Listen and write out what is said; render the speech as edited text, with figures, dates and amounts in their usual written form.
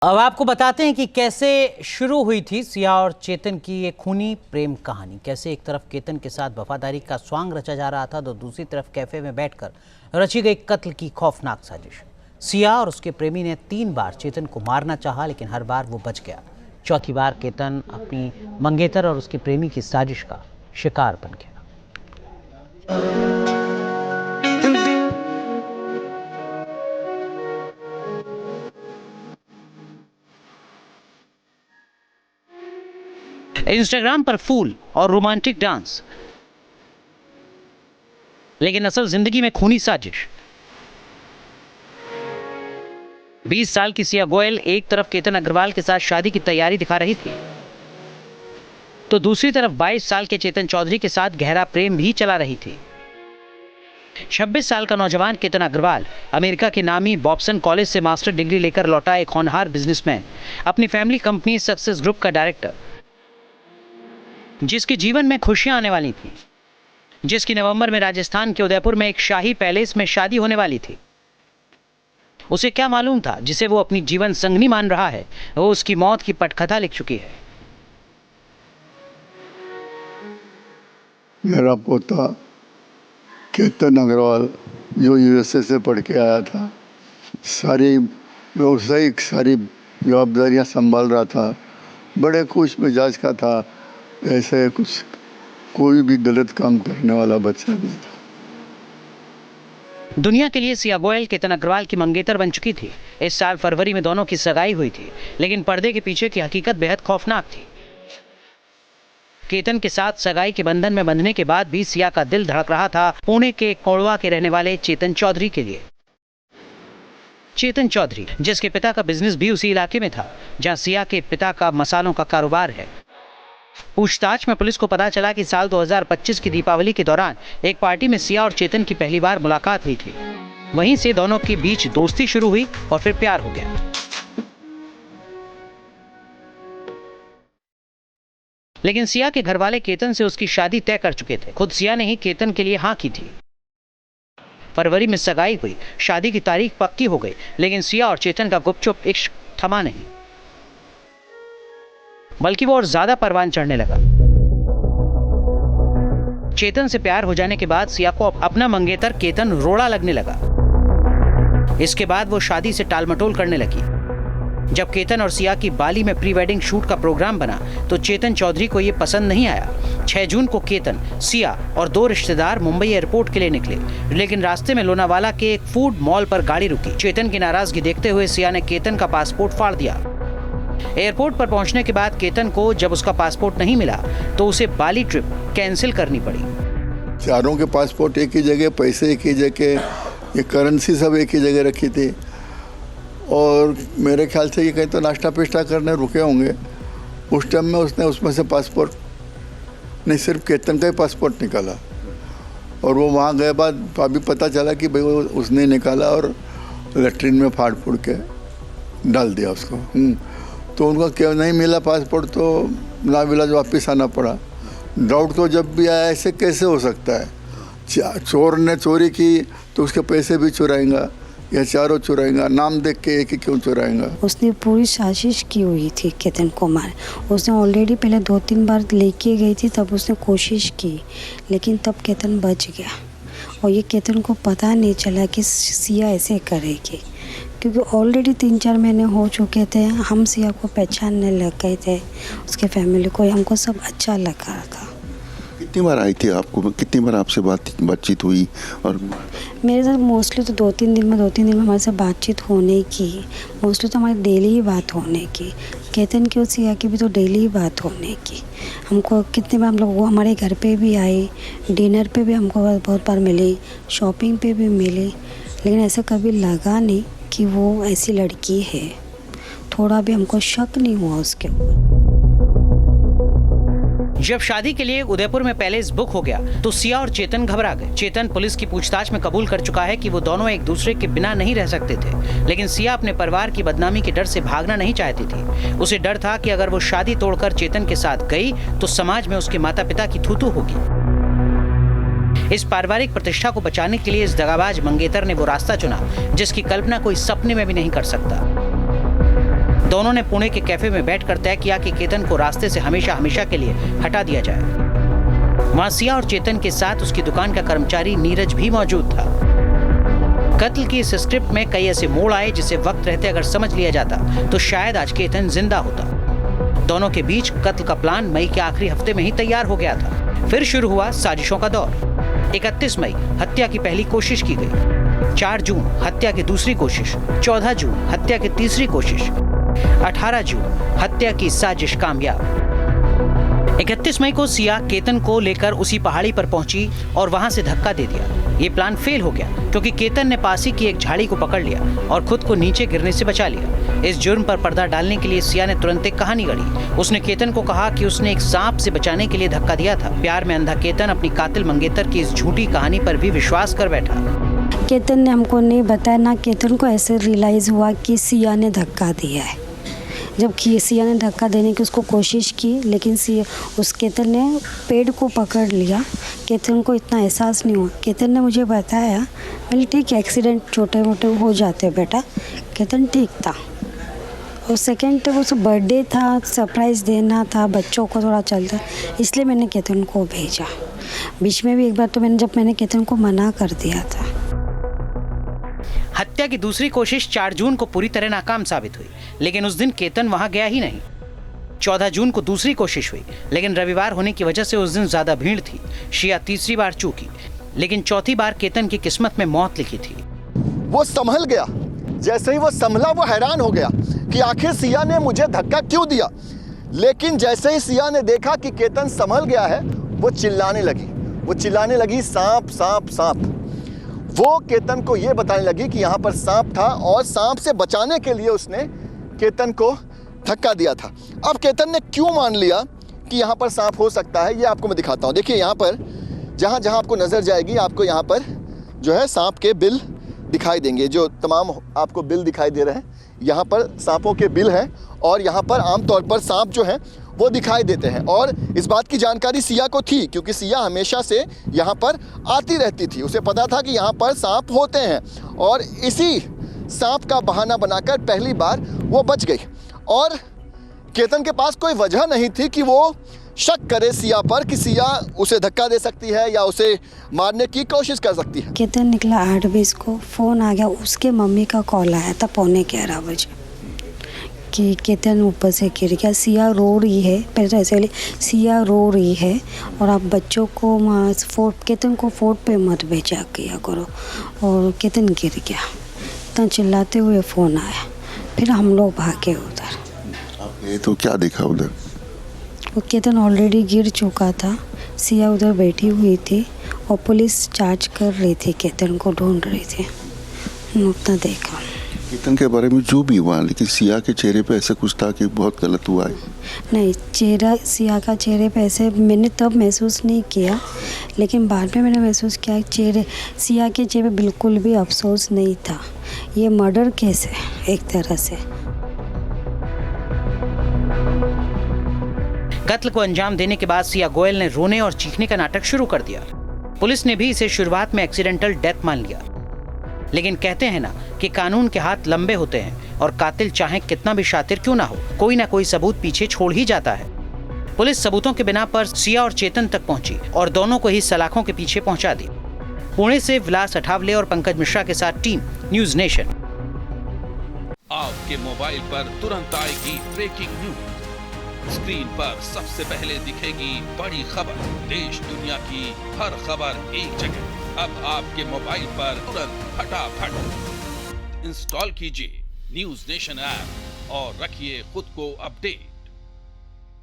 अब आपको बताते हैं कि कैसे शुरू हुई थी सिया और चेतन की ये खूनी प्रेम कहानी। कैसे एक तरफ केतन के साथ वफादारी का स्वांग रचा जा रहा था तो दूसरी तरफ कैफे में बैठकर रची गई कत्ल की खौफनाक साजिश। सिया और उसके प्रेमी ने 3 बार चेतन को मारना चाहा, लेकिन हर बार वो बच गया। चौथी बार केतन अपनी मंगेतर और उसके प्रेमी की साजिश का शिकार बन गया। इंस्टाग्राम पर फूल और रोमांटिक डांस, लेकिन असल जिंदगी में खूनी साजिश। 20 साल की सिया गोयल एक तरफ केतन अग्रवाल के साथ शादी की तैयारी दिखा रही थी, तो दूसरी तरफ 22 साल के चेतन चौधरी के साथ गहरा प्रेम भी चला रही थी। 26 साल का नौजवान केतन अग्रवाल अमेरिका के नामी बॉब्सन कॉलेज से मास्टर डिग्री लेकर लौटा एक होनहार बिजनेसमैन, अपनी फैमिली कंपनी सक्सेस ग्रुप का डायरेक्टर, जिसके जीवन में खुशियां आने वाली थी, जिसकी नवंबर में राजस्थान के उदयपुर में एक शाही पैलेस में शादी होने वाली थी। उसे क्या मालूम था, जिसे वो अपनी जीवन संगनी मान रहा है, वो उसकी मौत की पटकथा लिख चुकी है। मेरा पोता केतन अग्रवाल जो यूएसए से पढ़ के आया था, सारी व्यावसायिक सारी जवाबदारियां संभाल रहा था, बड़े खुश मिजाज का था। ऐसे कुछ कोई भी गलत काम करने वाला बच्चा नहीं था। दुनिया के लिए सिया गोयल केतन अग्रवाल की मंगेतर बन चुकी थी। इस साल फरवरी में दोनों की सगाई हुई थी, लेकिन पर्दे के पीछे की हकीकत बेहद खौफनाक थी। केतन के साथ सगाई के बंधन में बंधने के बाद भी सिया का दिल धड़क रहा था पुणे के कोड़वा के रहने वाले चेतन चौधरी के लिए। चेतन चौधरी, जिसके पिता का बिजनेस भी उसी इलाके में था जहां सिया के पिता का मसालों का कारोबार है। पूछताछ में पुलिस को पता चला कि साल 2025 की दीपावली के दौरान एक पार्टी में सिया और चेतन की पहली बार मुलाकात हुई थी। वहीं से दोनों के बीच दोस्ती शुरू हुई और फिर प्यार हो गया। लेकिन सिया के घर वाले केतन से उसकी शादी तय कर चुके थे। खुद सिया ने ही केतन के लिए हाँ की थी। फरवरी में सगाई हुई, शादी की तारीख पक्की हो गई, लेकिन सिया और चेतन का गुपचुप इश्क थमा नहीं, बल्कि वो और ज्यादा परवान चढ़ने लगा। चेतन से प्यार हो जाने के बाद सिया को अपना मंगेतर केतन रोड़ा लगने लगा। इसके बाद वो शादी से टालमटोल करने लगी। जब केतन और सिया की बाली में प्री वेडिंग शूट का प्रोग्राम बना तो चेतन चौधरी को यह पसंद नहीं आया। 6 जून को केतन, सिया और 2 रिश्तेदार मुंबई एयरपोर्ट के लिए निकले, लेकिन रास्ते में लोनावाला के एक फूड मॉल पर गाड़ी रुकी। चेतन की नाराजगी देखते हुए सिया ने केतन का पासपोर्ट फाड़ दिया। एयरपोर्ट पर पहुंचने के बाद केतन को जब उसका पासपोर्ट नहीं मिला तो उसे बाली ट्रिप कैंसिल करनी पड़ी। चारों के पासपोर्ट एक ही जगह, पैसे एक ही जगह, ये करेंसी सब एक ही जगह रखी थी। और मेरे ख्याल से ये कहीं तो नाश्ता पेस्टा करने रुके होंगे। उस टाइम में उसने उसमें से पासपोर्ट नहीं, सिर्फ केतन का ही पासपोर्ट निकाला। और वो वहाँ गए बाद अभी पता चला कि भाई वो उसने निकाला और लेट्रिन में फाड़ फूड़ के डाल दिया उसको। तो उनका क्या नहीं मिला पासपोर्ट, तो नाविलाज वापस आना पड़ा। डाउट तो जब भी आया, ऐसे कैसे हो सकता है? चोर ने चोरी की तो उसके पैसे भी चुराएंगा या चारों चुराएंगा, नाम देख के एक ही क्यों चुराएंगा? उसने पूरी साजिश की हुई थी केतन को मार। उसने ऑलरेडी पहले 2-3 बार लेके गई थी, तब उसने कोशिश की, लेकिन तब केतन बच गया। और ये केतन को पता नहीं चला कि सिया ऐसे करेगी, क्योंकि ऑलरेडी 3-4 महीने हो चुके थे। हम सिया को पहचानने लग गए थे, उसके फैमिली को, हमको सब अच्छा लगा था। कितनी बार आई थी आपको, कितनी बार आपसे बातचीत हुई? और मेरे साथ मोस्टली तो 2-3 दिन में हमारे साथ बातचीत होने की, मोस्टली तो हमारी डेली ही बात होने की। केतन की और सिया की भी तो डेली ही बात होने की। हमको कितने बार हम लोग, वो हमारे घर पे भी आई, डिनर पे भी हमको बहुत बार मिली, शॉपिंग पे भी मिली, लेकिन ऐसा कभी लगा नहीं कि वो ऐसी लड़की है। थोड़ा भी हमको शक नहीं हुआ उसके ऊपर। जब शादी के लिए उदयपुर में पैलेस बुक हो गया तो सिया और चेतन घबरा गए। चेतन पुलिस की पूछताछ में कबूल कर चुका है कि वो दोनों एक दूसरे के बिना नहीं रह सकते थे, लेकिन सिया अपने परिवार की बदनामी के डर से भागना नहीं चाहती थी। उसे डर था कि अगर वो शादी तोड़कर चेतन के साथ गई तो समाज में उसके माता पिता की थू-थू होगी। इस पारिवारिक प्रतिष्ठा को बचाने के लिए इस दगाबाज मंगेतर ने वो रास्ता चुना जिसकी कल्पना कोई सपने में भी नहीं कर सकता। दोनों ने पुणे के कैफे में बैठकर तय किया कि केतन को रास्ते से हमेशा हमेशा के लिए हटा दिया जाए। वहां सिया और चेतन के साथ उसकी दुकान का कर्मचारी नीरज भी मौजूद था। कत्ल की इस स्क्रिप्ट में कई ऐसे मोड़ आए जिसे वक्त रहते अगर समझ लिया जाता तो शायद आज केतन जिंदा होता। दोनों के बीच कत्ल का प्लान मई के आखिरी हफ्ते में ही तैयार हो गया था। फिर शुरू हुआ साजिशों का दौर। 31 मई हत्या की पहली कोशिश की गई, 4 जून हत्या की दूसरी कोशिश, 14 जून हत्या की तीसरी कोशिश, 18 जून हत्या की साजिश कामयाब। 31 मई को सिया केतन को लेकर उसी पहाड़ी पर पहुंची और वहां से धक्का दे दिया। ये प्लान फेल हो गया क्योंकि केतन ने पास ही की एक झाड़ी को पकड़ लिया और खुद को नीचे गिरने से बचा लिया। इस जुर्म पर पर्दा डालने के लिए सिया ने तुरंत एक कहानी गढ़ी। उसने केतन को कहा कि उसने एक सांप से बचाने के लिए धक्का दिया था। प्यार में अंधा केतन अपनी कातिल मंगेतर की इस झूठी कहानी पर भी विश्वास कर बैठा। केतन ने हमको नहीं बताया ना, केतन को ऐसे रियलाइज़ हुआ कि सिया ने धक्का दिया है। जब सिया ने धक्का देने की उसको कोशिश की, लेकिन उस केतन ने पेड़ को पकड़ लिया। केतन को इतना एहसास नहीं हुआ। केतन ने मुझे बताया, बोले ठीक है, एक्सीडेंट छोटे मोटे हो जाते हैं बेटा। केतन ठीक था। और सेकेंड तो उस बर्थडे था, सरप्राइज़ देना था, बच्चों को थोड़ा चलता, इसलिए मैंने केतन को भेजा। बीच में भी एक बार तो मैंने केतन को मना कर दिया था। हत्या की दूसरी कोशिश 4 जून को पूरी तरह नाकाम साबित हुई, लेकिन उस दिन केतन वहां गया ही नहीं। 14 जून को दूसरी कोशिश हुई, लेकिन रविवार होने की वजह से उस दिन ज्यादा भीड़ थी। शिया तीसरी बार चूकी, लेकिन चौथी बार केतन की किस्मत में मौत लिखी थी। वो संभल गया। जैसे ही वो संभला, वो हैरान हो गया कि आखिर सिया ने मुझे धक्का क्यों दिया। लेकिन जैसे ही सिया ने देखा कि केतन संभल गया है, वो चिल्लाने लगी, सांप सांप सांप। वो केतन को ये बताने लगी कि यहाँ पर सांप था और सांप से बचाने के लिए उसने केतन को धक्का दिया था। अब केतन ने क्यों मान लिया कि यहाँ पर सांप हो सकता है, ये आपको मैं दिखाता हूँ। देखिए यहाँ पर जहाँ जहाँ आपको नज़र जाएगी, आपको यहाँ पर जो है सांप के बिल दिखाई देंगे। जो तमाम आपको बिल दिखाई दे रहे हैं, यहाँ पर सांपों के बिल हैं और यहाँ पर आमतौर पर सांप जो है वो दिखाई देते हैं। और इस बात की जानकारी सिया को थी, क्योंकि सिया हमेशा से यहाँ पर आती रहती थी। उसे पता था कि यहाँ पर सांप होते हैं और इसी सांप का बहाना बनाकर पहली बार वो बच गई। और केतन के पास कोई वजह नहीं थी कि वो शक करे सिया पर कि सिया उसे धक्का दे सकती है या उसे मारने की कोशिश कर सकती है। केतन निकला 8:20 को, फ़ोन आ गया। उसके मम्मी का कॉल आया था 11:15 बजे कि केतन ऊपर से गिर गया, सिया रो रही है। पहले तो ऐसे सिया रो रही है और आप बच्चों को केतन को फोर्ट पे मत भेजा किया करो। और केतन गिर गया, इतना चिल्लाते हुए फ़ोन आया। फिर हम लोग भागे उधर। आप गए तो क्या देखा उधर? वो केतन ऑलरेडी गिर चुका था। सिया उधर बैठी हुई थी और पुलिस जांच कर रही थी, केतन को ढूंढ रही थी। उतना देखा। केतन के बारे में जो भी हुआ, लेकिन सिया के चेहरे पे ऐसा कुछ था कि बहुत गलत हुआ है। नहीं, सिया का चेहरे पे ऐसे मैंने तब महसूस नहीं किया, लेकिन बाद में मैंने महसूस किया सिया के चेहरे पे बिल्कुल भी अफसोस नहीं था। ये मर्डर केस है एक तरह से। कत्ल को अंजाम देने के बाद सिया गोयल ने रोने और चीखने का नाटक शुरू कर दिया। पुलिस ने भी इसे शुरुआत में एक्सीडेंटल डेथ मान लिया, लेकिन कहते हैं ना कि कानून के हाथ लंबे होते हैं और कातिल चाहे कितना भी शातिर क्यों ना हो, कोई ना कोई सबूत पीछे छोड़ ही जाता है। पुलिस सबूतों के बिना पर सिया और चेतन तक पहुंची और दोनों को ही सलाखों के पीछे पहुंचा दी। पुणे से विलास अठावले और पंकज मिश्रा के साथ टीम न्यूज नेशन। आपके मोबाइल पर तुरंत आएगी ब्रेकिंग न्यूज। स्क्रीन पर सबसे पहले दिखेगी बड़ी खबर। देश दुनिया की हर खबर एक जगह। अब आपके मोबाइल पर तुरंत फटाफट इंस्टॉल कीजिए न्यूज नेशन ऐप और रखिए खुद को अपडेट।